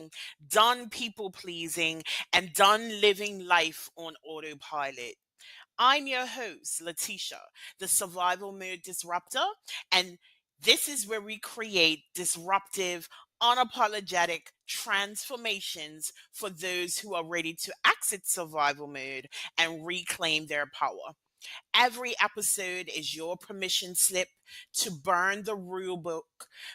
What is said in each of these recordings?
surviving, done people pleasing, and done living life on autopilot. I'm your host, Letitia, the survival mode disruptor, and this is where we create disruptive, unapologetic transformations for those who are ready to exit survival mode and reclaim their power. Every episode is your permission slip to burn the rule book,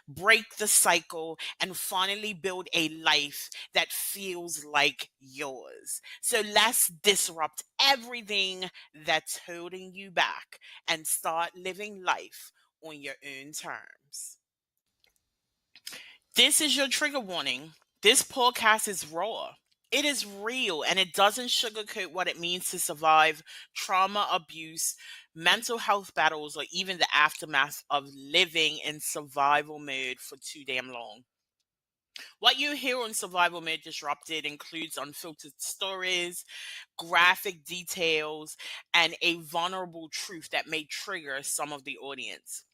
break the cycle, and finally build a life that feels like yours. So let's disrupt everything that's holding you back and start living life on your own terms. This is your trigger warning. This podcast is raw. It is real and it doesn't sugarcoat what it means to survive trauma, abuse, mental health battles, or even the aftermath of living in survival mode for too damn long. What you hear on Survival Mode Disrupted includes unfiltered stories, graphic details, and a vulnerable truth that may trigger some of the audience.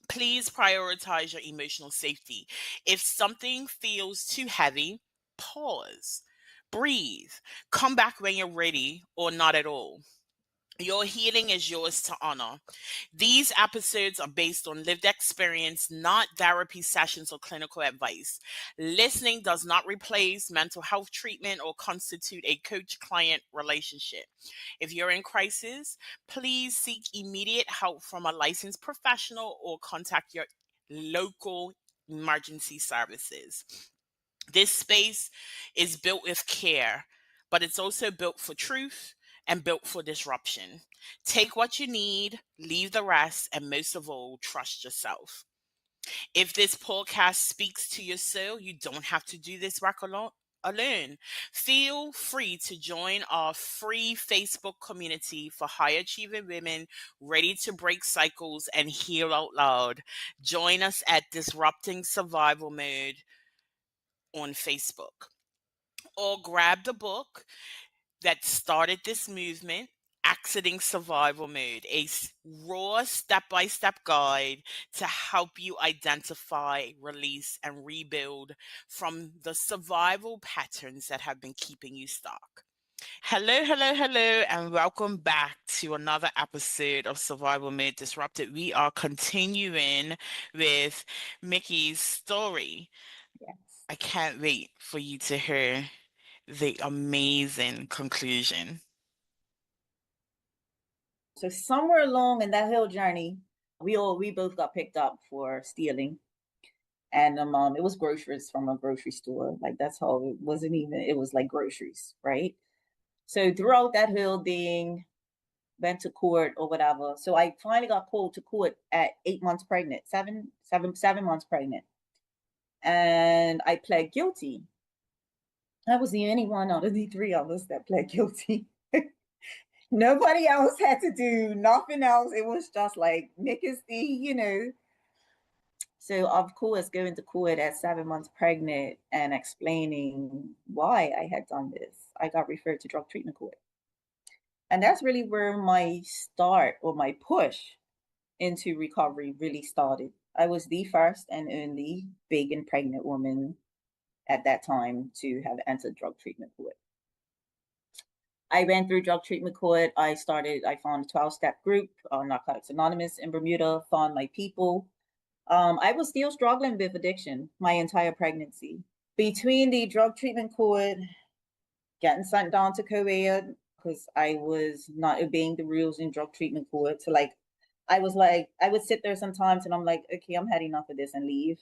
Please prioritize your emotional safety. If something feels too heavy, pause, breathe, come back when you're ready, or not at all. Your healing is yours to honor. These episodes are based on lived experience, not therapy sessions or clinical advice. Listening does not replace mental health treatment or constitute a coach client relationship. If you're in crisis, please seek immediate help from a licensed professional or contact your local emergency services. This space is built with care, but it's also built for truth and built for disruption. Take what you need, leave the rest, and most of all, trust yourself. If this podcast speaks to your soul, you don't have to do this work alone. Feel free to join our free Facebook community for high achieving women ready to break cycles and heal out loud. Join us at Disrupting Survival Mode on Facebook, or grab the book that started this movement, Exiting Survival Mode, a raw step by step guide to help you identify, release, and rebuild from the survival patterns that have been keeping you stuck. Hello, hello, hello, and welcome back to another episode of Survival Mode Disrupted. We are continuing with Mickey's story. Yes. I can't wait for you to hear the amazing conclusion. So somewhere along in that whole journey, we both got picked up for stealing, and it was groceries from a grocery store. Like that's how it wasn't even. It was like groceries, right? So throughout that whole thing, went to court or whatever. So I finally got called to court at 8 months pregnant, 7 months pregnant, and I pled guilty. I was the only one out of the three of us that pled guilty. Nobody else had to do nothing else. It was just like Nick is the. So of course, going to court at 7 months pregnant and explaining why I had done this, I got referred to drug treatment court. And that's really where my start or my push into recovery really started. I was the first and only big and pregnant woman at that time to have entered drug treatment court. I went through drug treatment court. I found a 12-step group, Narcotics Anonymous in Bermuda, found my people. I was still struggling with addiction my entire pregnancy. Between the drug treatment court, getting sent down to co-ed because I was not obeying the rules in drug treatment court. So I would sit there sometimes and I'm like, okay, I'm had enough of this and leave.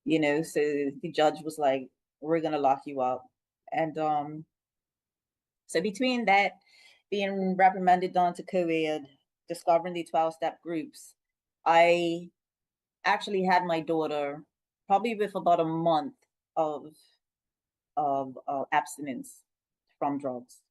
So the judge was like, we're gonna lock you up. And so between that, being reprimanded down to co-ed, discovering the 12-step groups, I actually had my daughter probably with about a month of abstinence from drugs.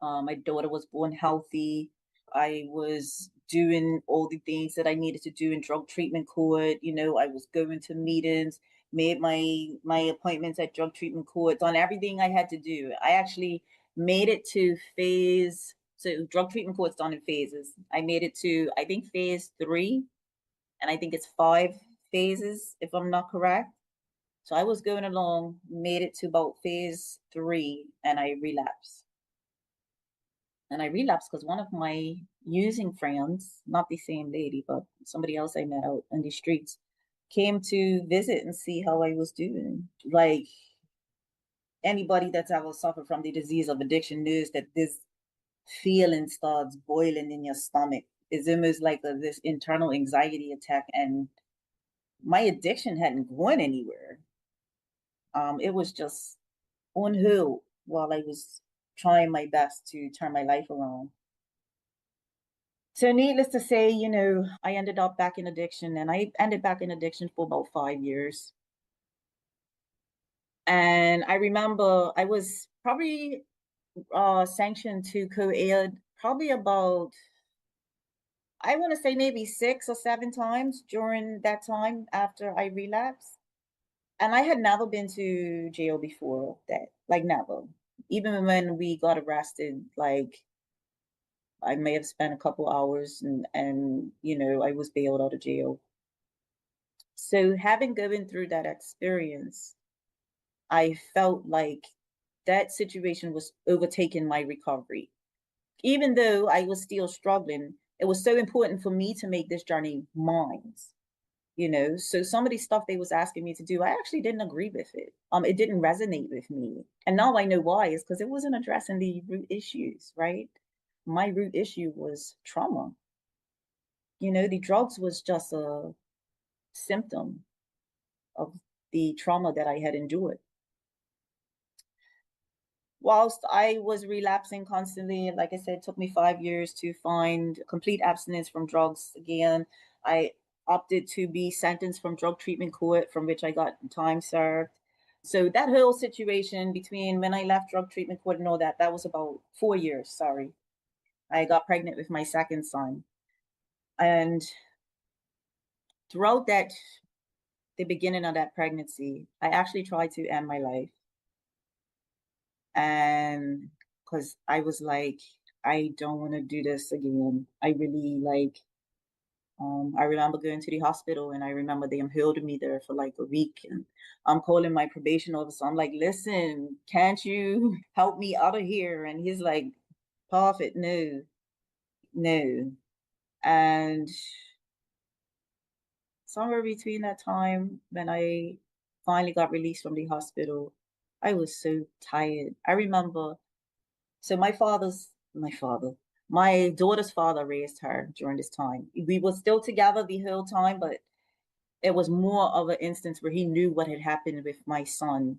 My daughter was born healthy. I was doing all the things that I needed to do in drug treatment court. I was going to meetings, made my appointments at drug treatment court, done everything I had to do. I actually made it to phase. So drug treatment court's done in phases. I made it to, I think, phase 3, and I think it's 5 phases, if I'm not correct. So I was going along, made it to about phase 3, and I relapsed. And I relapsed because one of my using friends, not the same lady, but somebody else I met out in the streets, came to visit and see how I was doing. Like, anybody that's ever suffered from the disease of addiction knows that this feeling starts boiling in your stomach. It's almost like this internal anxiety attack. And my addiction hadn't gone anywhere. It was just on hold while I was trying my best to turn my life around. So, needless to say, I ended up back in addiction, and I ended back in addiction for about 5 years. And I remember I was probably sanctioned to co-ed probably about, I want to say maybe 6 or 7 times during that time after I relapsed. And I had never been to jail before that, like never. Even when we got arrested, like I may have spent a couple hours and I was bailed out of jail. So having gone through that experience, I felt like that situation was overtaking my recovery. Even though I was still struggling, it was so important for me to make this journey mine. So some of the stuff they was asking me to do, I actually didn't agree with it. It didn't resonate with me. And now I know why. It's because it wasn't addressing the root issues, right? My root issue was trauma. The drugs was just a symptom of the trauma that I had endured. Whilst I was relapsing constantly, like I said, it took me 5 years to find complete abstinence from drugs again. I opted to be sentenced from drug treatment court, from which I got time served. So that whole situation between when I left drug treatment court and all that, that was about 4 years. Sorry. I got pregnant with my second son. And throughout the beginning of that pregnancy, I actually tried to end my life. And because I was like, I don't want to do this again. I really I remember going to the hospital, and I remember them holding me there for like a week, and I'm calling my probation officer. I'm like, listen, can't you help me out of here? And he's like, Prophet, no, no. And somewhere between that time when I finally got released from the hospital, I was so tired. I remember, so my daughter's father raised her during this time. We were still together the whole time, but it was more of an instance where he knew what had happened with my son.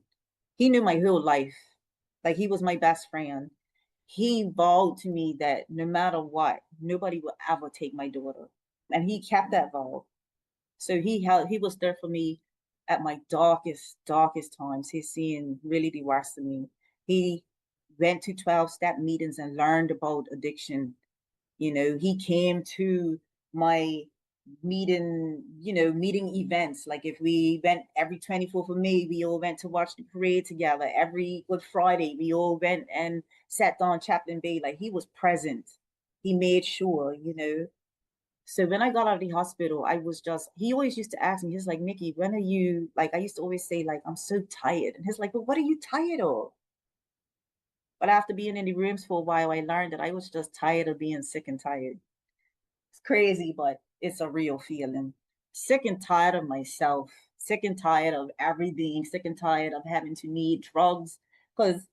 He knew my whole life. Like, he was my best friend. He vowed to me that no matter what, nobody would ever take my daughter. And he kept that vow. So he was there for me at my darkest times. He's seeing really the worst of me. He went to 12-step meetings and learned about addiction. He came to my meeting events. Like, if we went every 24th of May, we all went to watch the parade together. Every Good Friday, we all went and sat down Chaplain Bay. Like, he was present. He made sure. So when I got out of the hospital, he always used to ask me, he's like, Nikki, when are you, like, I used to always say, like, I'm so tired. And he's like, but what are you tired of? But after being in the rooms for a while, I learned that I was just tired of being sick and tired. It's crazy, but it's a real feeling. Sick and tired of myself, sick and tired of everything, sick and tired of having to need drugs. Because,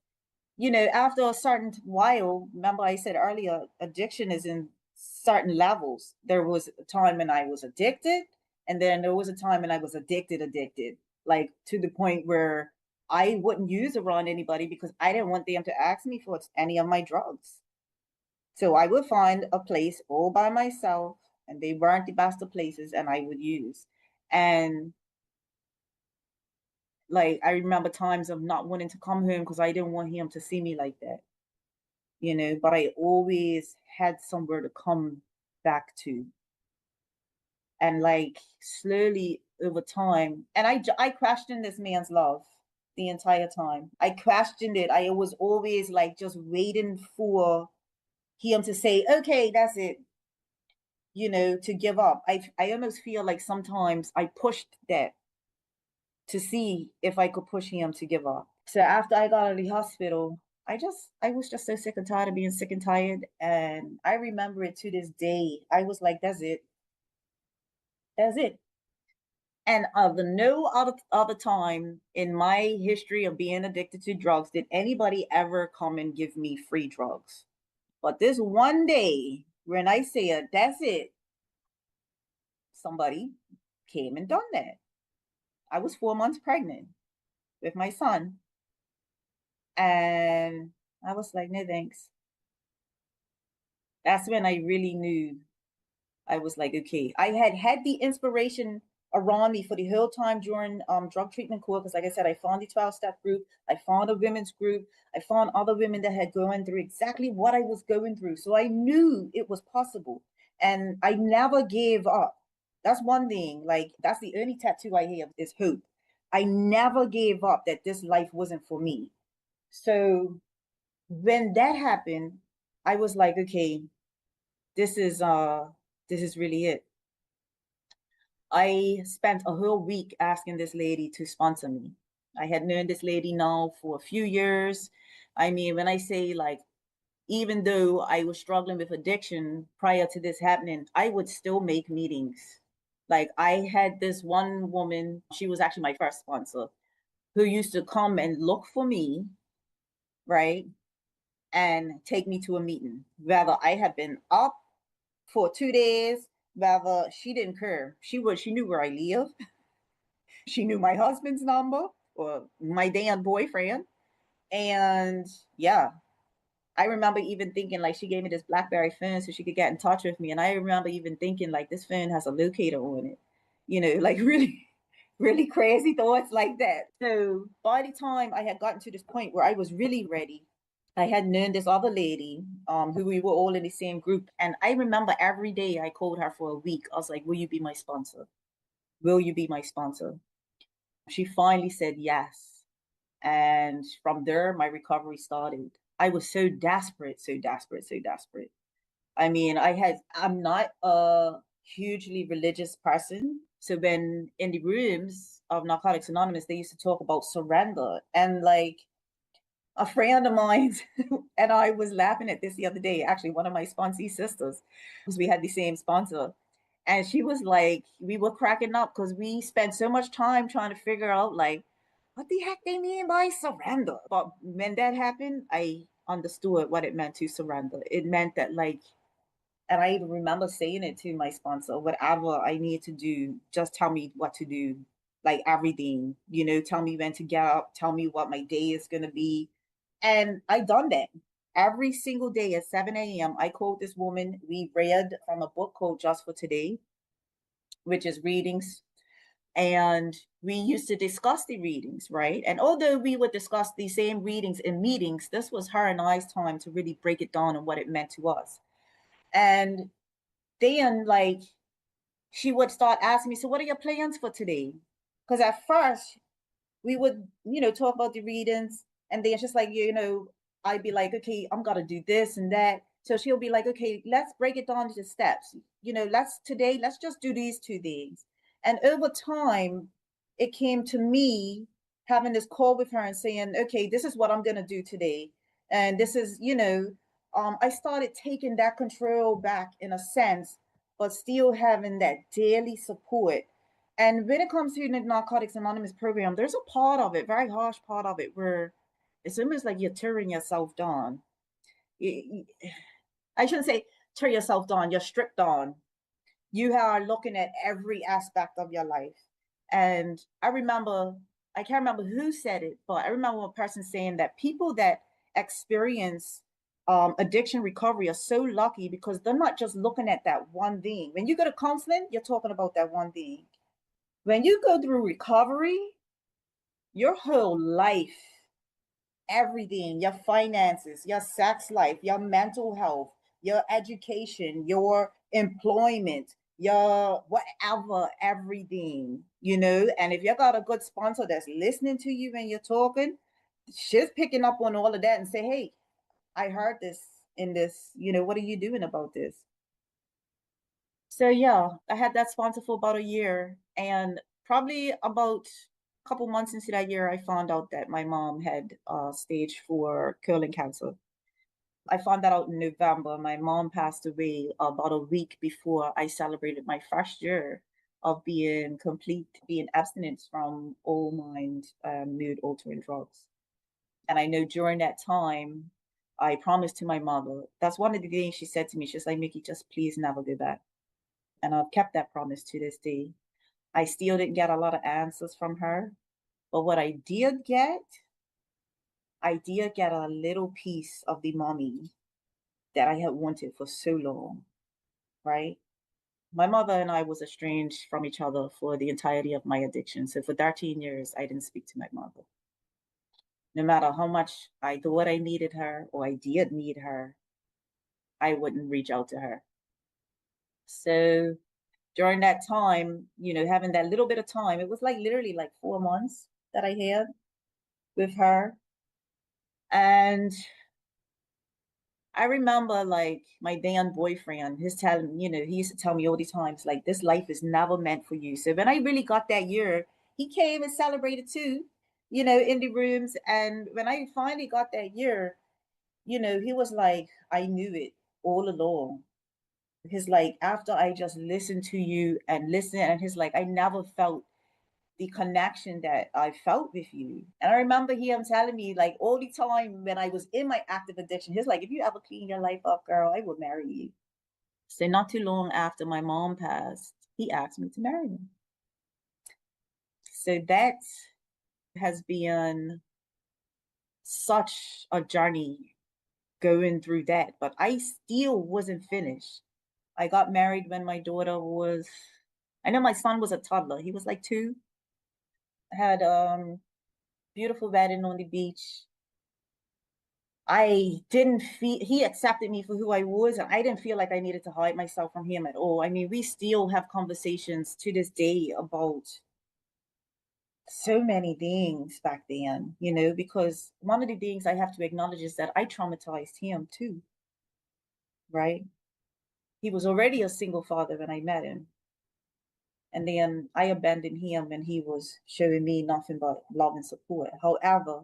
after a certain while, remember I said earlier, addiction is in certain levels. There was a time when I was addicted, and then there was a time when I was addicted, like to the point where I wouldn't use around anybody because I didn't want them to ask me for any of my drugs. So I would find a place all by myself, and they weren't the best of places, and I would use. And like, I remember times of not wanting to come home because I didn't want him to see me like that, but I always had somewhere to come back to. And like, slowly over time, and I questioned this man's love the entire time. I questioned it. I was always like just waiting for him to say, okay, that's it, to give up. I almost feel like sometimes I pushed that to see if I could push him to give up. So after I got out of the hospital, I was just so sick and tired of being sick and tired. And I remember it to this day. I was like, that's it. That's it. And of the no other time in my history of being addicted to drugs did anybody ever come and give me free drugs. But this one day, when I said, that's it, somebody came and done that. I was 4 months pregnant with my son. And I was like, no thanks. That's when I really knew. I was like, okay. I had the inspiration around me for the whole time during drug treatment course. Because like I said, I found the 12-step group. I found a women's group. I found other women that had gone through exactly what I was going through. So I knew it was possible. And I never gave up. That's one thing. Like, that's the only tattoo I have is hope. I never gave up that this life wasn't for me. So when that happened, I was like, okay, this is really it. I spent a whole week asking this lady to sponsor me. I had known this lady now for a few years. I mean, when I say like, even though I was struggling with addiction prior to this happening, I would still make meetings. Like, I had this one woman, she was actually my first sponsor, who used to come and look for me, right? And take me to a meeting. Whether I had been up for 2 days, whether she didn't care. She knew where I live. She knew my husband's number or my damn boyfriend. And yeah, I remember even thinking like she gave me this BlackBerry phone so she could get in touch with me. And I remember even thinking like this phone has a locator on it. Like really, really crazy thoughts like that. So by the time I had gotten to this point where I was really ready, I had known this other lady, who we were all in the same group. And I remember every day I called her for a week. I was like, will you be my sponsor? Will you be my sponsor? She finally said yes. And from there, my recovery started. I was so desperate, so desperate, so desperate. I mean, I'm not a hugely religious person. So when in the rooms of Narcotics Anonymous, they used to talk about surrender. And like, a friend of mine and I was laughing at this the other day. Actually, one of my sponsee sisters, because we had the same sponsor, and she was like, we were cracking up because we spent so much time trying to figure out like what the heck they mean by surrender. But when that happened, I understood what it meant to surrender. It meant that like, and I even remember saying it to my sponsor, whatever I need to do, just tell me what to do. Like everything, tell me when to get up, tell me what my day is gonna be. And I done that. Every single day at 7 a.m. I called this woman. We read from a book called Just for Today, which is readings. And we used to discuss the readings, right? And although we would discuss the same readings in meetings, this was her and I's time to really break it down and what it meant to us. And then like she would start asking me, so what are your plans for today? Because at first we would, talk about the readings, and then it's just like, I'd be like, okay, I'm gonna do this and that. So she'll be like, okay, let's break it down to steps. Let's just do these 2 things. And over time, it came to me having this call with her and saying, okay, this is what I'm gonna do today. And this is, I started taking that control back in a sense, but still having that daily support. And when it comes to the Narcotics Anonymous program, there's a part of it, very harsh part of it, where it's almost like you're tearing yourself down. I shouldn't say tear yourself down, you're stripped down. You are looking at every aspect of your life. And I can't remember who said it, but I remember one person saying that people that experience addiction recovery are so lucky because they're not just looking at that one thing. When you go to counseling, you're talking about that one thing. When you go through recovery, your whole life, everything, your finances, your sex life, your mental health, your education, your employment, your whatever, everything, and if you got a good sponsor that's listening to you when you're talking, she's picking up on all of that and say, hey, I heard this in this, what are you doing about this? So yeah, I had that sponsor for about a year, and probably about A couple months into that year, I found out that my mom had stage 4 colon cancer. I found that out in November. My mom passed away about a week before I celebrated my first year of being abstinent from all mind mood altering drugs. And I know during that time, I promised to my mother. That's one of the things she said to me. She's like, Mickey, just please never go back. And I've kept that promise to this day. I still didn't get a lot of answers from her. But what I did get a little piece of the mommy that I had wanted for so long, right? My mother and I was estranged from each other for the entirety of my addiction. So for 13 years, I didn't speak to my mother. No matter how much I thought I needed her or I did need her, I wouldn't reach out to her. So during that time, having that little bit of time, it was like literally like 4 months that I had with her. And I remember like my then boyfriend, his telling, he used to tell me all the times, like, this life is never meant for you. So when I really got that year, he came and celebrated too, in the rooms. And when I finally got that year, he was like, I knew it all along. He's like, after I just listened to you and listened, and he's like, I never felt the connection that I felt with you. And I remember him telling me, like, all the time when I was in my active addiction, he's like, if you ever clean your life up, girl, I will marry you. So not too long after my mom passed, he asked me to marry him. So that has been such a journey going through that, but I still wasn't finished. I got married when my daughter was, I know my son was a toddler. He was like 2. Had beautiful wedding on the beach. I didn't feel he accepted me for who I was, and I didn't feel like I needed to hide myself from him at all. I mean, we still have conversations to this day about so many things back then, because one of the things I have to acknowledge is that I traumatized him too, right? He was already a single father when I met him. And then I abandoned him and he was showing me nothing but love and support. However,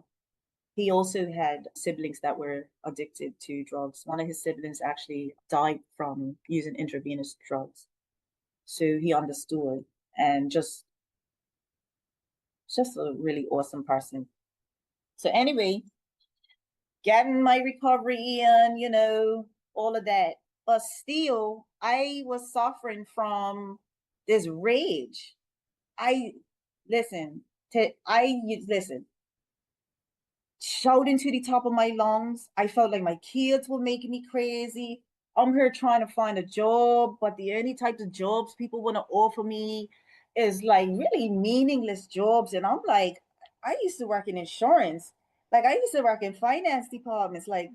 he also had siblings that were addicted to drugs. One of his siblings actually died from using intravenous drugs. So he understood and just a really awesome person. So anyway, getting my recovery in, all of that. But still, I was suffering from this rage. I listen listen, shouting to the top of my lungs. I felt like my kids were making me crazy. I'm here trying to find a job, but the only types of jobs people want to offer me is like really meaningless jobs. And I'm like, I used to work in insurance. Like I used to work in finance departments. Like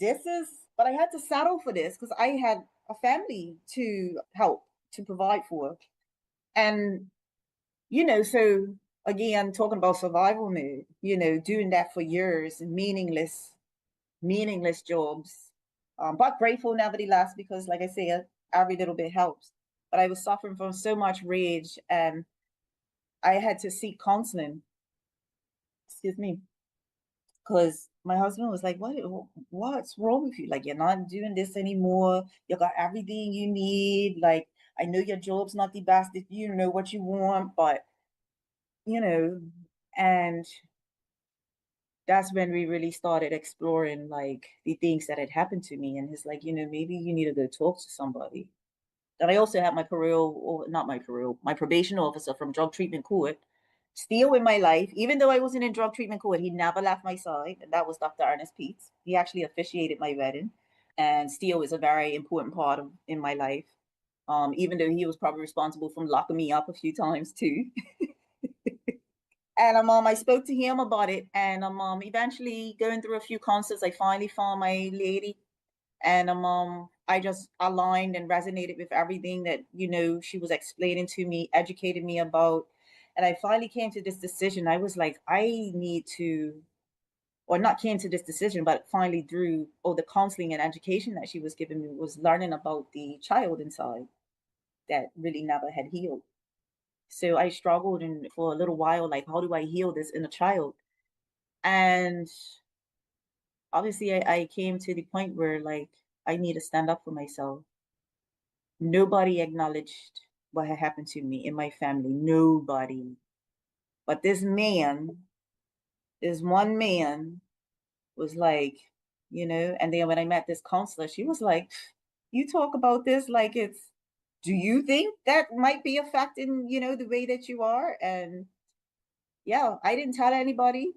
but I had to settle for this because I had a family to help to provide for. And so again, talking about survival mode, doing that for years, meaningless jobs. But grateful nevertheless, because like I said, every little bit helps. But I was suffering from so much rage and I had to seek counseling, excuse me, because my husband was like, what's wrong with you? Like, you're not doing this anymore. You got everything you need. Like, I know your job's not the best if you know what you want, but you know, and that's when we really started exploring like the things that had happened to me. And he's like, maybe you need to go talk to somebody. And I also had my or not my my probation officer from drug treatment court still in my life, even though I wasn't in drug treatment court. He never left my side, and that was Dr. Ernest Peets. He actually officiated my wedding, and still is a very important part of in my life. Even though he was probably responsible for locking me up a few times too. And I spoke to him about it, and eventually going through a few concerts, I finally found my lady, and I just aligned and resonated with everything that she was explaining to me, educated me about, and I finally came to this decision. I was like, I need to, or not came to this decision, but finally through all the counseling and education that she was giving me, was learning about the child inside that really never had healed. So I struggled and for a little while, like, how do I heal this inner child? And obviously, I came to the point where, like, I need to stand up for myself. Nobody acknowledged what had happened to me in my family. Nobody. But this one man was like, and then when I met this counselor, she was like, you talk about this like it's, do you think that might be affecting, the way that you are? And yeah, I didn't tell anybody.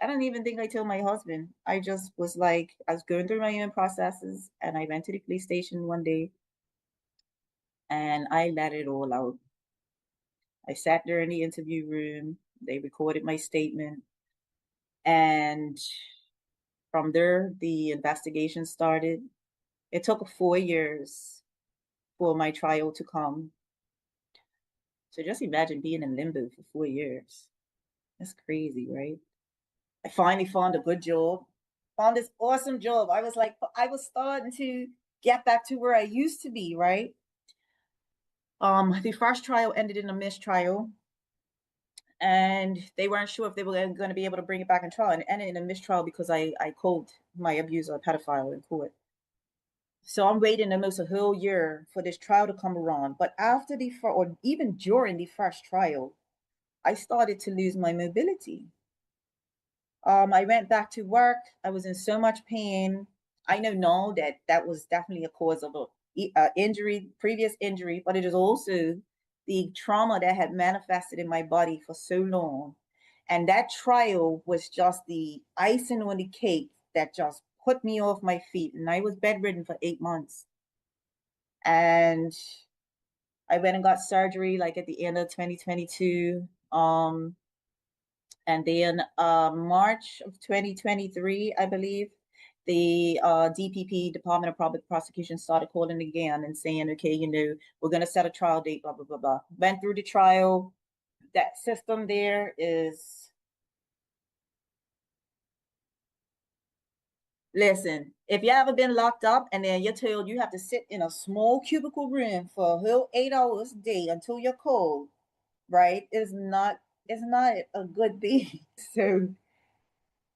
I don't even think I told my husband. I just was like, I was going through my own processes and I went to the police station one day and I let it all out. I sat there in the interview room. They recorded my statement. And from there, the investigation started. It took 4 years for my trial to come. So just imagine being in limbo for 4 years. That's crazy, right? I finally found a good job, found this awesome job. I was like, I was starting to get back to where I used to be, right? The first trial ended in a mistrial, and they weren't sure if they were going to be able to bring it back in trial, and it ended in a mistrial because I called my abuser a pedophile in court. So I'm waiting almost a whole year for this trial to come around. But after or even during the first trial, I started to lose my mobility. I went back to work. I was in so much pain. I know now that that was definitely a cause of a injury, previous injury, but it is also the trauma that had manifested in my body for so long. And that trial was just the icing on the cake that just put me off my feet. And I was bedridden for 8 months. And I went and got surgery like at the end of 2022. And then March of 2023, I believe, the DPP, Department of Public Prosecution, started calling again and saying, okay, we're going to set a trial date, blah, blah, blah, blah. Went through the trial. That system there is, listen, if you ever been locked up and then you're told you have to sit in a small cubicle room for a whole 8 hours a day until you're cold, right? It's not a good thing. So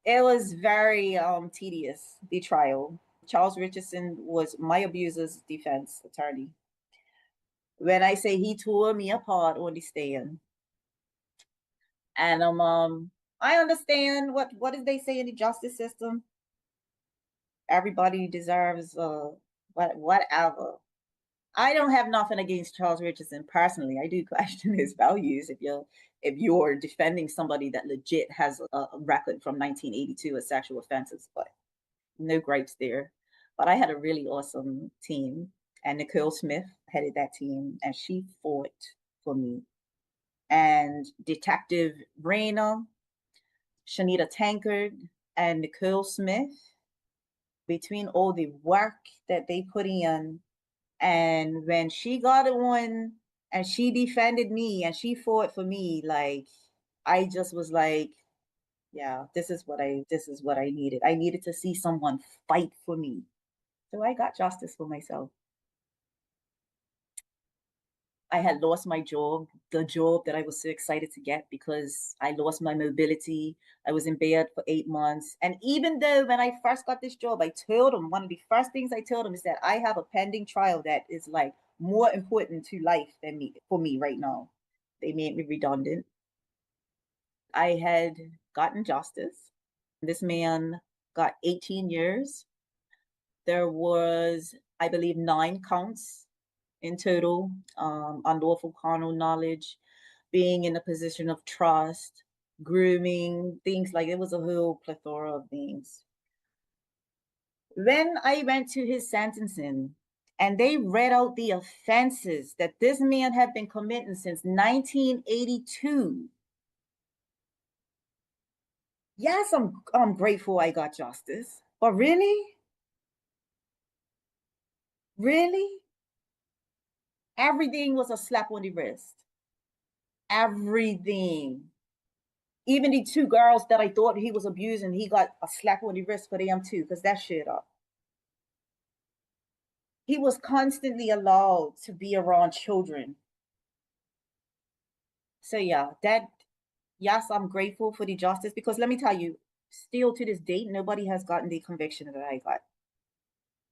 it was very tedious, the trial. Charles Richardson was my abuser's defense attorney. When I say he tore me apart on the stand, and I understand what did they say in the justice system? Everybody deserves whatever. I don't have nothing against Charles Richardson personally. I do question his values if you're defending somebody that legit has a record from 1982 of sexual offenses, but no gripes there. But I had a really awesome team, and Nicole Smith headed that team, and she fought for me. And Detective Rayner, Shanita Tankard, and Nicole Smith, between all the work that they put in, and when she got on and she defended me and she fought for me, like I just was like, yeah, this is what I needed. I needed to see someone fight for me. So I got justice for myself. I had lost my job, the job that I was so excited to get because I lost my mobility. I was in bed for 8 months. And even though when I first got this job, I told them one of the first things I told them is that I have a pending trial that is like more important to life than me for me right now. They made me redundant. I had gotten justice. This man got 18 years. There was, I believe, 9 counts in total, unlawful carnal knowledge, being in a position of trust, grooming, things like it was a whole plethora of things. When I went to his sentencing and they read out the offenses that this man had been committing since 1982, yes, I'm grateful I got justice. But really? Really? Everything was a slap on the wrist. Everything. Even the 2 girls that I thought he was abusing, he got a slap on the wrist for them too, because that shit up. He was constantly allowed to be around children. So yeah, that yes, I'm grateful for the justice because let me tell you, still to this date, nobody has gotten the conviction that I got.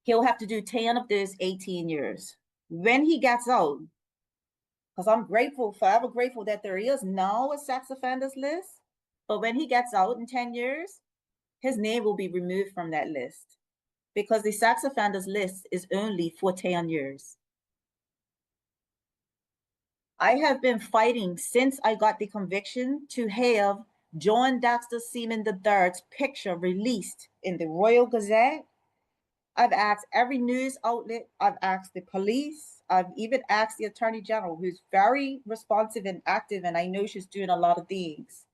He'll have to do 10 of this 18 years. When he gets out, because I'm grateful, forever grateful that there is now a sex offenders list. But when he gets out in 10 years, his name will be removed from that list because the sex offenders list is only for 10 years. I have been fighting since I got the conviction to have John Dexter Seaman III's picture released in the Royal Gazette. I've asked every news outlet, I've asked the police, I've even asked the Attorney General, who's very responsive and active, and I know she's doing a lot of things.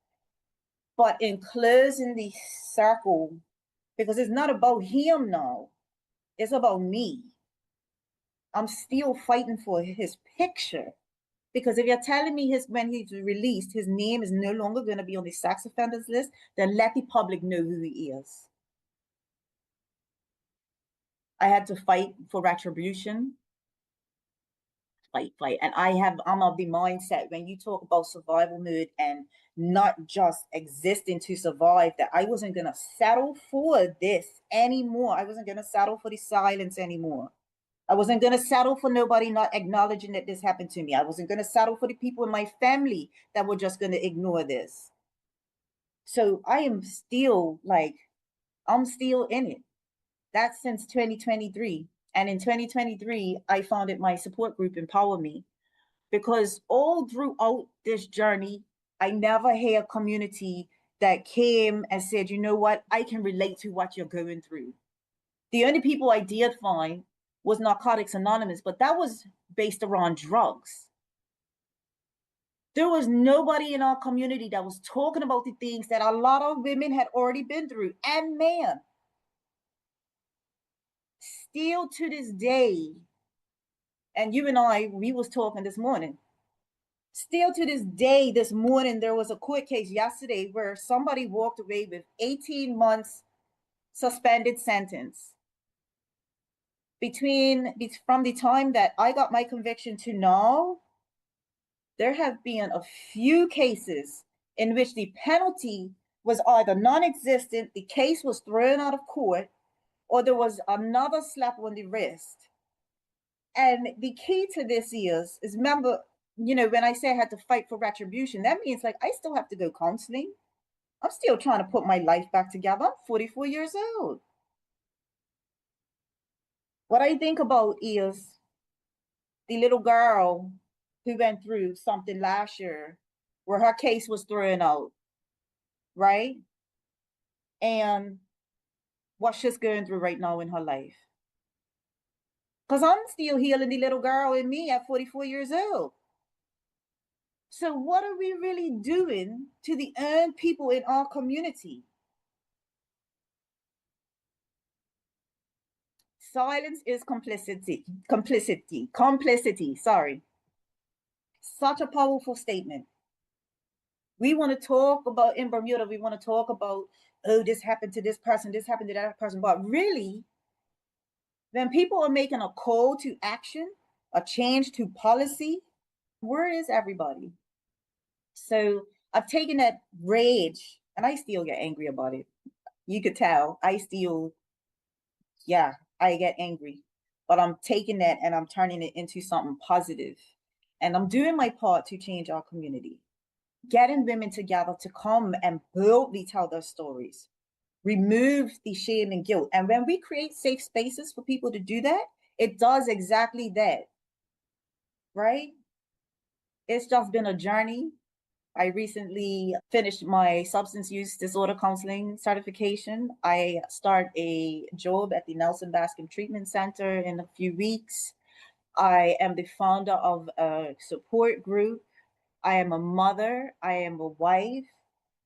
But in closing the circle, because it's not about him now, it's about me. I'm still fighting for his picture. Because if you're telling me when he's released, his name is no longer going to be on the sex offenders list, then let the public know who he is. I had to fight for retribution, fight. And I'm of the mindset when you talk about survival mode and not just existing to survive, that I wasn't going to settle for this anymore. I wasn't going to settle for the silence anymore. I wasn't going to settle for nobody not acknowledging that this happened to me. I wasn't going to settle for the people in my family that were just going to ignore this. So I am still I'm still in it. That's since 2023. And in 2023, I founded my support group, Empower Me, because all throughout this journey, I never had a community that came and said, you know what, I can relate to what you're going through. The only people I did find was Narcotics Anonymous, but that was based around drugs. There was nobody in our community that was talking about the things that a lot of women had already been through, and man, still to this day, and you and I, we was talking this morning, still to this day, this morning, there was a court case yesterday where somebody walked away with 18 months suspended sentence. From the time that I got my conviction to now, there have been a few cases in which the penalty was either non-existent, the case was thrown out of court, or there was another slap on the wrist. And the key to this is remember, when I say I had to fight for retribution, that means like I still have to go counseling. I'm still trying to put my life back together. I'm 44 years old. What I think about is the little girl who went through something last year where her case was thrown out, right? And what she's going through right now in her life. Because I'm still healing the little girl in me at 44 years old. So, what are we really doing to the people in our community? Silence is complicity, sorry. Such a powerful statement. We want to talk about in Bermuda, we want to talk about, oh, this happened to this person, this happened to that person. But really, when people are making a call to action, a change to policy, where is everybody? So I've taken that rage and I still get angry about it. You could tell yeah, I get angry, but I'm taking that and I'm turning it into something positive. And I'm doing my part to change our community, getting women together to come and boldly tell their stories, remove the shame and guilt. And when we create safe spaces for people to do that, it does exactly that, right? It's just been a journey. I recently finished my substance use disorder counseling certification. I start a job at the Nelson Bascom Treatment Center in a few weeks. I am the founder of a support group. I am a mother. I am a wife.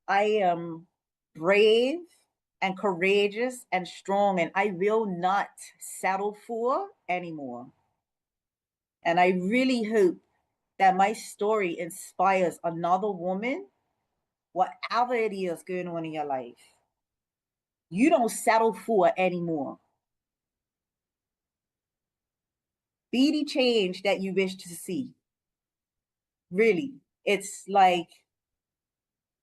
I am brave and courageous and strong, and I will not settle for anymore. And I really hope that my story inspires another woman, whatever it is going on in your life. You don't settle for anymore. Be the change that you wish to see. Really. It's like,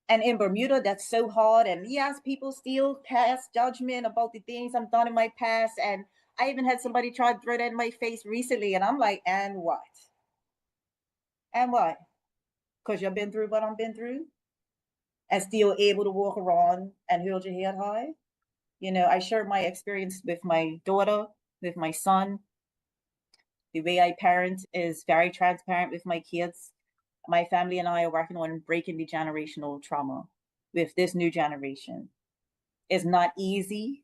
and in Bermuda, that's so hard. And yes, people still pass judgment about the things I've done in my past. And I even had somebody try to throw that in my face recently. And I'm like, and what? And what? Because you've been through what I've been through and still able to walk around and hold your head high. I shared my experience with my daughter, with my son. The way I parent is very transparent with my kids. My family and I are working on breaking the generational trauma with this new generation. It's not easy.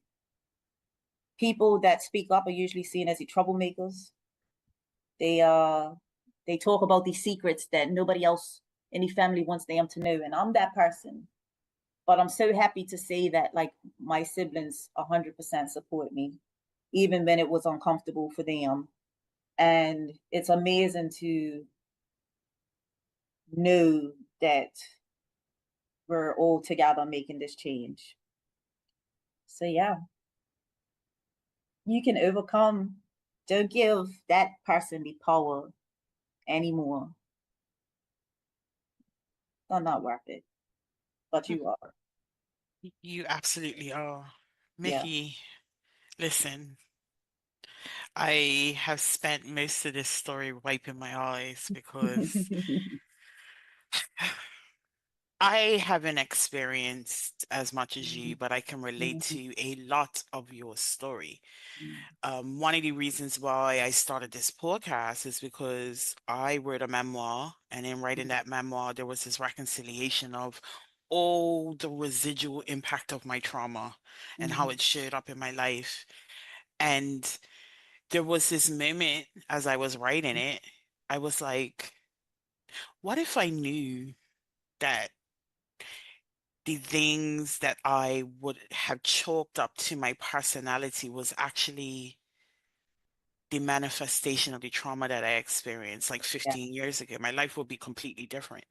People that speak up are usually seen as the troublemakers. They talk about these secrets that nobody else in the family wants them to know, and I'm that person. But I'm so happy to say that, like, my siblings 100% support me, even when it was uncomfortable for them. And it's amazing to know that we're all together making this change. So yeah, you can overcome. Don't give that person the power anymore. They're not worth it, but you are. You absolutely are. Yeah. Mickey, listen, I have spent most of this story wiping my eyes because I haven't experienced as much as you, but I can relate to a lot of your story. One of the reasons why I started this podcast is because I wrote a memoir, and in writing that memoir, there was this reconciliation of all the residual impact of my trauma and how it showed up in my life. And there was this moment as I was writing it, I was like, what if I knew that the things that I would have chalked up to my personality was actually the manifestation of the trauma that I experienced like Yeah. 15 years ago? My life would be completely different.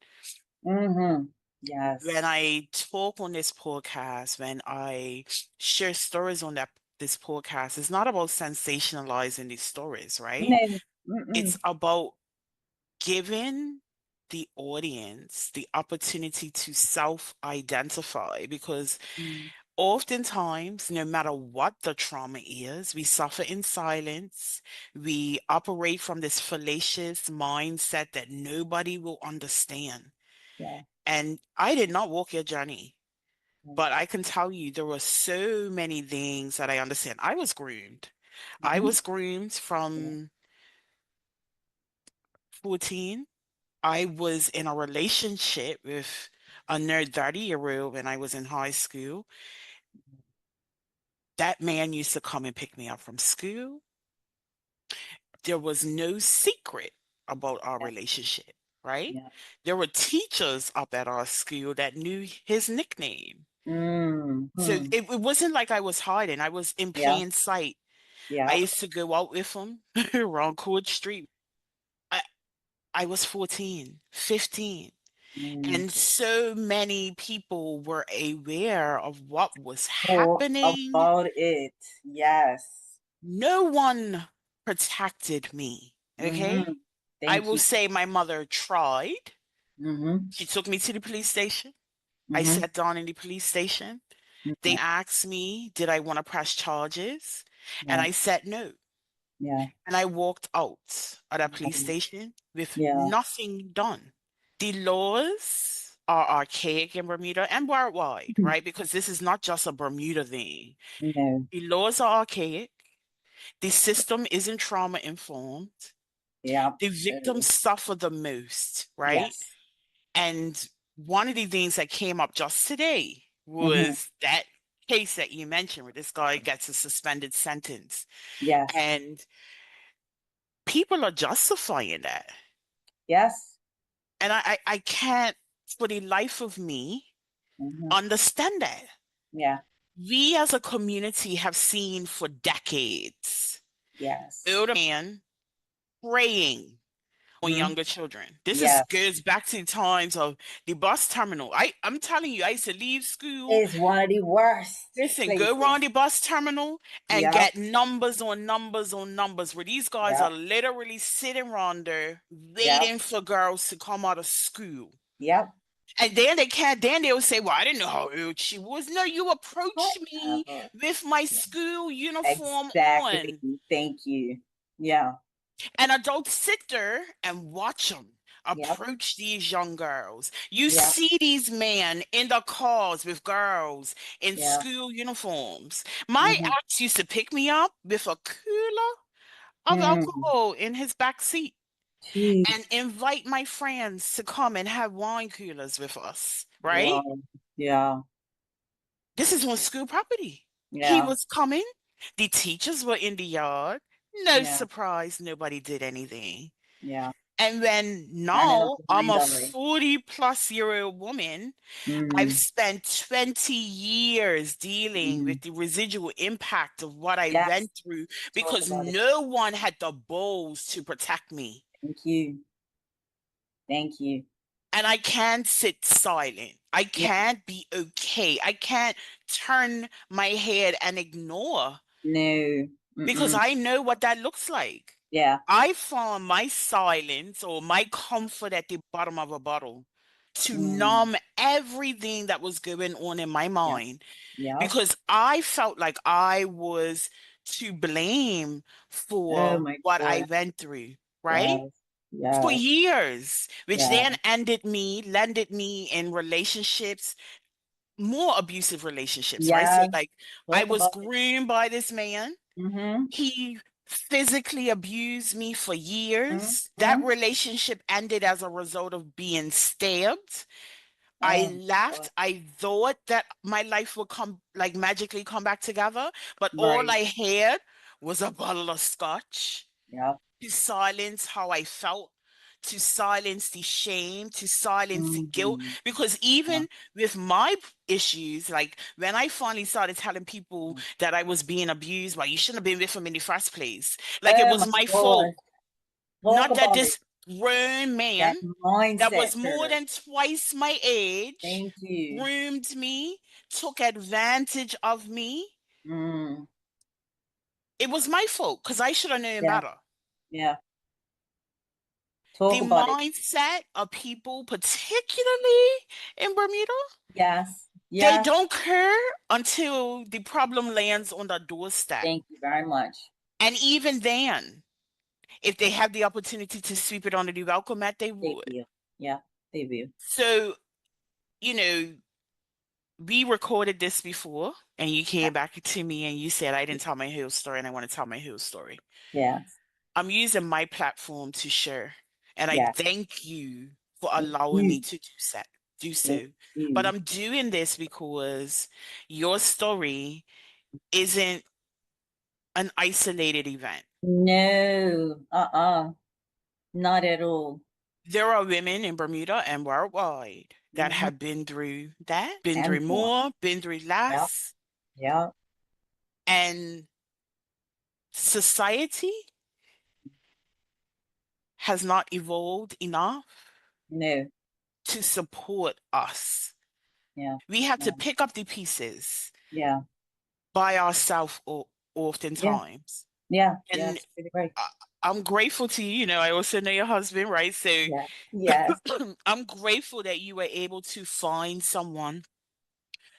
Mm-hmm. When Yes. I talk on this podcast, when I share stories on this podcast, it's not about sensationalizing these stories, right? No. It's Mm-mm. about giving the audience the opportunity to self-identify, because Mm. oftentimes, no matter what the trauma is, we suffer in silence. We operate from this fallacious mindset that nobody will understand. Yeah. And I did not walk your journey, Yeah. but I can tell you there were so many things that I understand. I was groomed. I Mm-hmm. was groomed Yeah. from 14. I was in a relationship with a nerd 30-year-old when I was in high school. That man used to come and pick me up from school. There was no secret about our Yeah. relationship, right? Yeah. There were teachers up at our school that knew his nickname. So Mm-hmm. it wasn't like I was hiding. I was in Yeah. plain sight. I Yeah. used to go out with him around Court Street. I, I was 14, 15. Mm. And so many people were aware of what was Talk happening. about it. Yes. No one protected me. Mm-hmm. Okay. I Thank will you. say my mother tried. Mm-hmm. She took me to the police station. I Mm-hmm. sat down in the police station. They Yeah. asked me, did I want to press charges? And Yeah. I said no. Yeah. And I walked out of that police station with Yeah. nothing done. The laws are archaic in Bermuda and worldwide, right? Because this is not just a Bermuda thing. No. The laws are archaic. The system isn't trauma informed. Yeah. The victims Totally. suffer the most, right? Yes. And one of the things that came up just today Mm-hmm. was that case that you mentioned where this guy gets a suspended sentence. Yes. And people are justifying that. Yes. And I can't, for the life of me, Mm-hmm. understand that. Yeah. We as a community have seen for decades Yes. older man praying or Hmm. younger children. This is Yes. goes back to times of the bus terminal. I'm telling you, I used to leave school. It's one of the worst Listen, go around places. the bus terminal and Yep. get numbers on numbers on numbers where these guys are Yep. literally sitting around there Yep. waiting for girls to come out of school. Yep. And then they can't, then they'll say, well, I didn't know how old she was. No, you approached me Whatever. with my Yeah. school uniform Exactly. on. Thank you. Yeah. And adults sit there and watch them Yep. approach these young girls. You Yep. see these men in the cars with girls in Yeah. school uniforms. My Mm-hmm. ex used to pick me up with a cooler of Hmm. alcohol in his back seat and Jeez. invite my friends to come and have wine coolers with us, right? Wow. Yeah. This is on school property. He Yeah. was coming. The teachers were in the yard. No Yeah. surprise, nobody did anything. Yeah. And when Not enough now I'm behind a already. 40-plus-year-old woman, I've Mm. spent 20 years dealing Mm. with the residual impact of what I Yes. went through Talk because about it. no one had the balls to protect me. Thank you. Thank you. And I can't sit silent. I Yeah. can't be okay. I can't turn my head and ignore No. because Mm-mm. I know what that looks like. Yeah. I found my silence or my comfort at the bottom of a bottle to Mm. numb everything that was going on in my Yeah. mind Yeah. because I felt like I was to blame Oh for my what I God. went through, right? Yes. For Yes. years, which Yeah. then landed me in relationships, more abusive relationships, right? So, Yes. like, I Talk was about it. groomed by this man. Mm-hmm. He physically abused me for years. That Mm-hmm. relationship ended as a result of being stabbed. I Oh my laughed. God. I thought that my life would come, like magically come back together, but all Right. I had was a bottle of scotch Yeah. to silence how I felt, to silence the shame, to silence the guilt. Mm-hmm. Because Yeah. even with my issues, like when I finally started telling people that I was being abused, well, you shouldn't have been with him in the first place. Like it Oh my was my God. fault. Talk Not that about it. this grown That man that mindset, was more girl. than twice my age Thank you. groomed me, took advantage of me. Mm. It was my fault because I should have known Yeah. better. Yeah. The Talk about it. mindset of people, particularly in Bermuda, Yes. they Yes. don't care until the problem lands on the doorstep. Thank you very much. And even then, if they have the opportunity to sweep it under the welcome mat, they They would. will. Yeah. They will. So, you know, we recorded this before, and you Yeah. came back to me and you said, I didn't tell my whole story, and I want to tell my whole story. Yes. I'm using my platform to share, and I Yes. thank you for Thank allowing me you. to do Thank so. But you. I'm doing this because your story isn't an isolated event. No. Not at all. There are women in Bermuda and worldwide that Hmm. have been through that, been And through more. more, been through Yeah. less, Yeah. and society has not evolved enough No. to support us. Yeah. We have to Yeah. pick up the pieces Yeah. by ourselves Yeah. oftentimes. Yeah. And Yes. Really great. I- I'm grateful to you. You know, I also know your husband, right? So Yeah. Yes. I'm grateful that you were able to find someone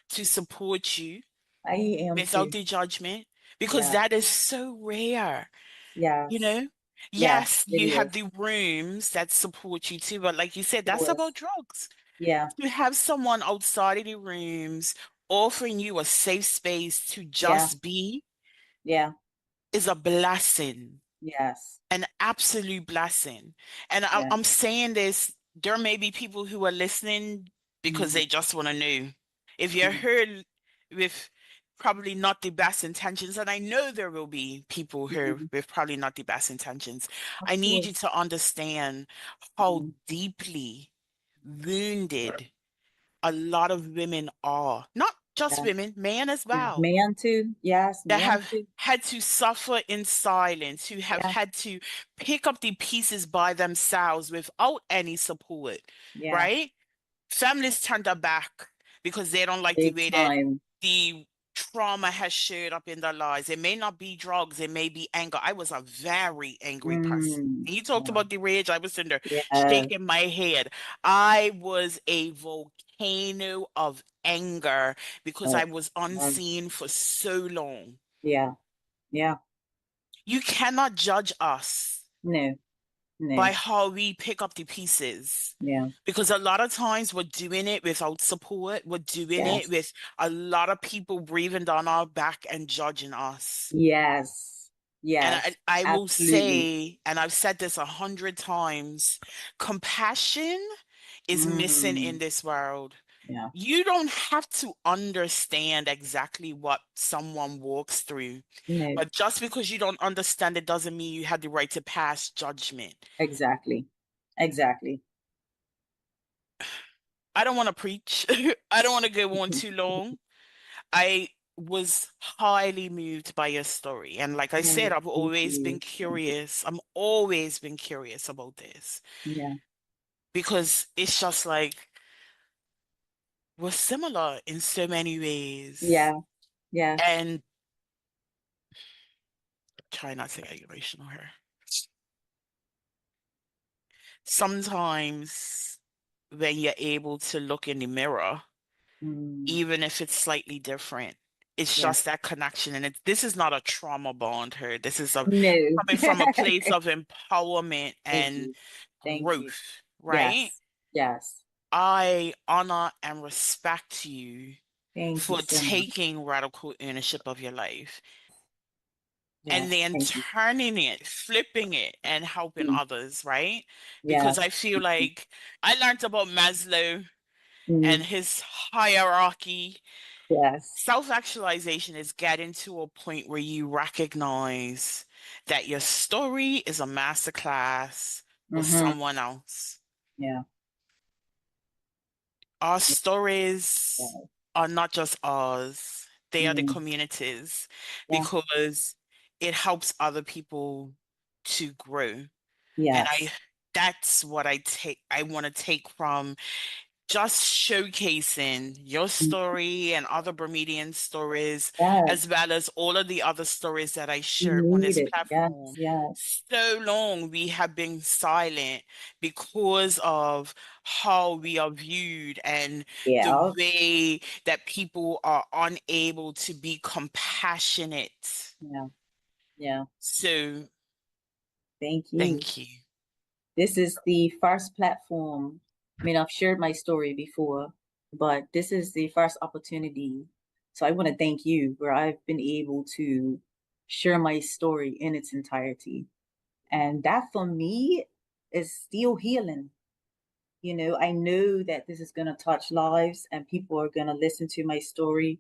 to support you I am without too. the judgment because Yeah. that is so rare, you Yes. know? Yes. Yes, It you have is. the rooms that support you too, but like you said, It that's was. about drugs. Yeah. To have someone outside of the rooms offering you a safe space to Yeah. just be Yeah. is a blessing, Yes. an absolute blessing. And Yeah. I'm saying this, there may be people who are listening because Mm-hmm. they just want to know. If you're heard with probably not the best intentions, and I know there will be people here Mm-hmm. with probably not the best intentions, Of I need you course. to understand how Mm-hmm. deeply wounded a lot of women are. Not just Yeah. women, men as Yeah. well, Man too. Yes, that man have too. had to suffer in silence, who have Yeah. had to pick up the pieces by themselves without any support, Yeah. right? Families turn their back because they don't like the Big way that time. the trauma has showed up in their lives. It may not be drugs, it may be anger. I was a very angry person. Mm. And you talked Yeah. about the rage. I was sitting there Yeah. shaking my head. I was a volcano of anger because I Oh, was oh, unseen for so long. yeah. Yeah. You cannot judge us No. by No. how we pick up the pieces. Yeah. Because a lot of times we're doing it without support. We're doing it Yes. with a lot of people breathing down our back and judging us. Yes. And Yes. I will Absolutely. say, and I've said this 100 times, compassion is missing in Mm. this world. Yeah. You don't have to understand exactly what someone walks through, No. but just because you don't understand it doesn't mean you have the right to pass judgment. Exactly. Exactly. I don't want to preach. I don't want to go on too long. I was highly moved by your story. And like I said, Oh, I've thank always been you. Thank you. curious. I'm always been curious about this Yeah. because it's just like we're similar in so many ways. Yeah. Yeah. And try not to get emotional here. Sometimes when you're able to look in the mirror, Mm. even if it's slightly different. It's Yeah. just that connection. And this is not a trauma bond here. This is a No. coming from a place of empowerment Thank and you. Thank you. growth, right? Yes. Yes. I honor and respect you Thank you for so much. taking radical ownership of your life and Yes. then Thank you. turning it, flipping it, and helping Mm. others, right? Because Yes. I feel like I learned about Maslow and Mm. his hierarchy. Yes. Self-actualization is getting to a point where you recognize that your story is a masterclass for Mm-hmm. someone else. Yeah. Our Yeah. stories are not just ours, they are the Mm. communities Yeah. because it helps other people to grow. And Yes. that's what I want to take from just showcasing your Mm. story and other Bermudian stories, as Yes. well as all of the other stories that I We shared on need this it. Yes. platform. Yes. So long we have been silent because of how we are viewed and the Yeah. way that people are unable to be compassionate. Yeah. Yeah. So Thank you. thank you. This is the first platform. I mean, I've shared my story before, but this is the first opportunity. So I want to thank you where I've been able to share my story in its entirety. And that for me is still healing. I know that this is going to touch lives and people are going to listen to my story.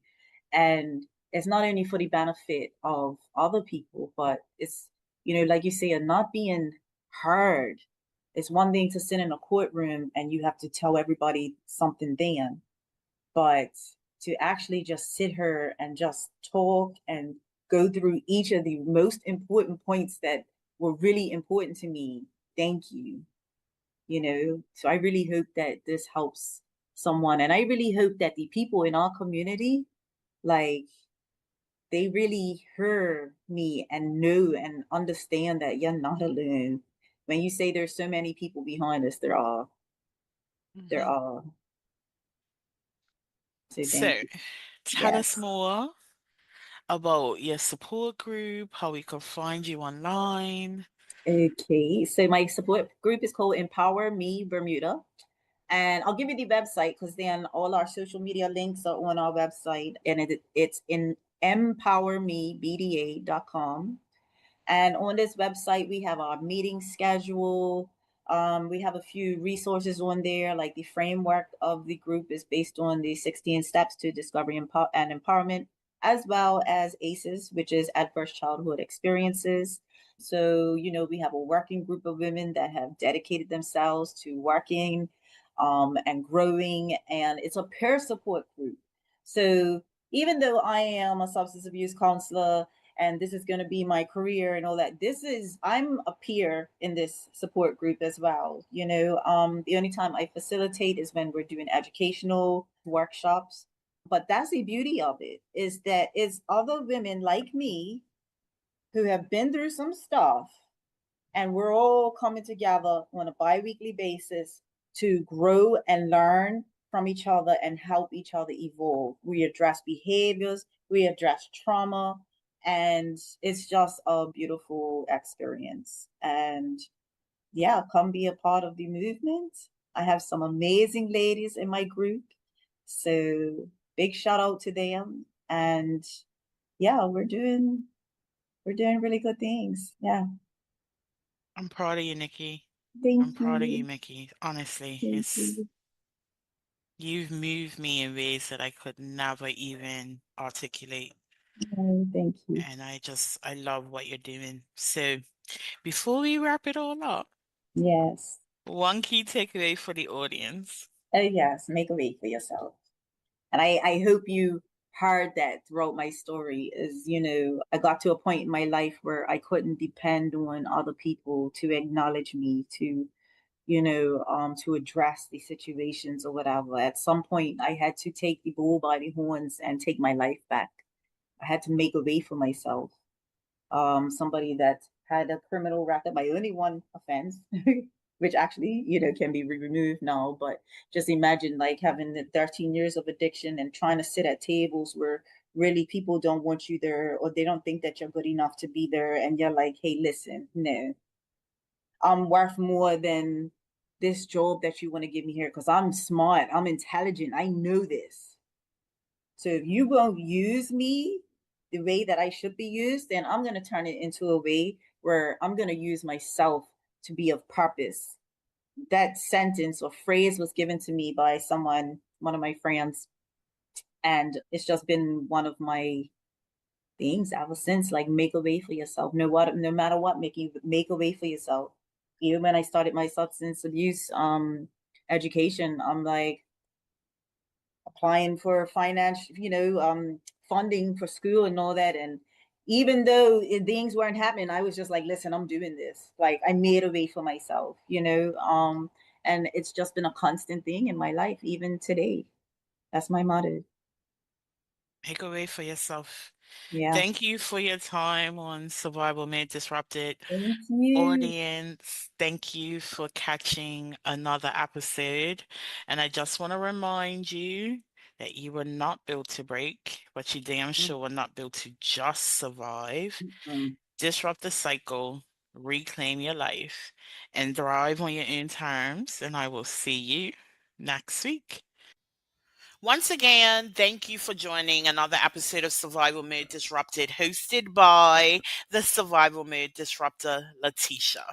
And it's not only for the benefit of other people, but it's, like you say, not being heard. It's one thing to sit in a courtroom and you have to tell everybody something then, but to actually just sit here and just talk and go through each of the most important points that were really important to me. Thank you. So I really hope that this helps someone. And I really hope that the people in our community, like, they really hear me and know and understand that you're not alone. When you say there's so many people behind us, there are. There Mhm. are. So thank So you. tell us Yes. more about your support group, how we can find you online. Okay. So my support group is called Empower Me Bermuda. And I'll give you the website because then all our social media links are on our website. And it's in empowermebda.com. And on this website, we have our meeting schedule. We have a few resources on there, like the framework of the group is based on the 16 steps to discovery and empowerment, as well as ACEs, which is adverse childhood experiences. So, we have a working group of women that have dedicated themselves to working and growing, and it's a peer support group. So even though I am a substance abuse counselor and this is going to be my career and all that, I'm a peer in this support group as well. The only time I facilitate is when we're doing educational workshops. But that's the beauty of it, is that it's other women like me who have been through some stuff, and we're all coming together on a bi-weekly basis to grow and learn from each other and help each other evolve. We address behaviors, we address trauma, and it's just a beautiful experience. And yeah, come be a part of the movement. I have some amazing ladies in my group, so big shout out to them. And yeah, we're doing really good things. Yeah. I'm proud of you, Nikki. I'm Thank proud of you, you. Mickey. Honestly, Thank it's you. you've moved me in ways that I could never even articulate. Oh, thank you. And I love what you're doing. So before we wrap it all up, Yes. one key takeaway for the audience. Oh, yes. Make a way for yourself. And I hope you heard that throughout my story is, I got to a point in my life where I couldn't depend on other people to acknowledge me, to address the situations or whatever. At some point, I had to take the bull by the horns and take my life back. I had to make a way for myself. Somebody that had a criminal record, my only one offense, which actually, can be removed now. But just imagine like having the 13 years of addiction and trying to sit at tables where really people don't want you there, or they don't think that you're good enough to be there. And you're like, hey, listen, no, I'm worth more than this job that you want to give me here because I'm smart, I'm intelligent, I know this. So if you won't use me the way that I should be used, then I'm going to turn it into a way where I'm going to use myself to be of purpose. That sentence or phrase was given to me by one of my friends, and it's just been one of my things ever since. Like, make a way for yourself. No matter what, make a way for yourself. Even when I started my substance abuse education, I'm like, applying for finance, funding for school and all that. And even though things weren't happening, I was just like, listen, I'm doing this. Like, I made a way for myself. And it's just been a constant thing in my life, even today. That's my motto. Make a way for yourself. Yeah. Thank you for your time on Survival Made Disrupted. Thank you. Audience, thank you for catching another episode. And I just want to remind you that you were not built to break, but you damn sure were not built to just survive. Mhm. Disrupt the cycle, reclaim your life, and thrive on your own terms. And I will see you next week. Once again, thank you for joining another episode of Survival Mode Disrupted, hosted by the Survival Mode Disruptor, Letitia.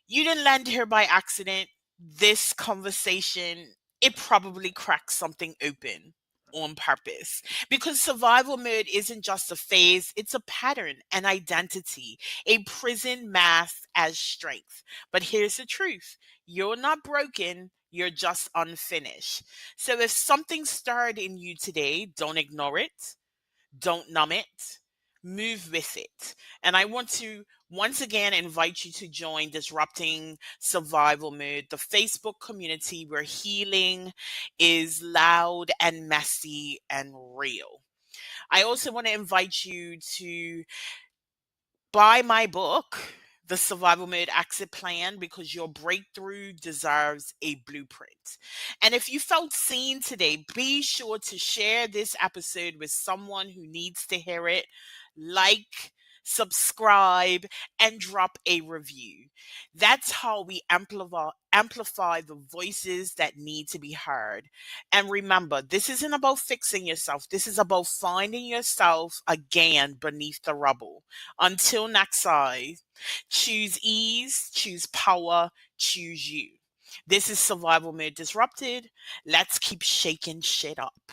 You didn't land here by accident. This conversation, it probably cracked something open on purpose, because survival mode isn't just a phase, it's a pattern, an identity, a prison masked as strength. But here's the truth: you're not broken, you're just unfinished. So if something stirred in you today, don't ignore it, don't numb it, move with it. And I want to once again invite you to join Disrupting Survival Mode, the Facebook community where healing is loud and messy and real. I also want to invite you to buy my book, The Survival Mode Exit Plan, because your breakthrough deserves a blueprint. And if you felt seen today, be sure to share this episode with someone who needs to hear it. Like, subscribe, and drop a review. That's how we amplify the voices that need to be heard. And remember, this isn't about fixing yourself. This is about finding yourself again beneath the rubble. Until next time, choose ease, choose power, choose you. This is Survival Mode Disrupted. Let's keep shaking shit up.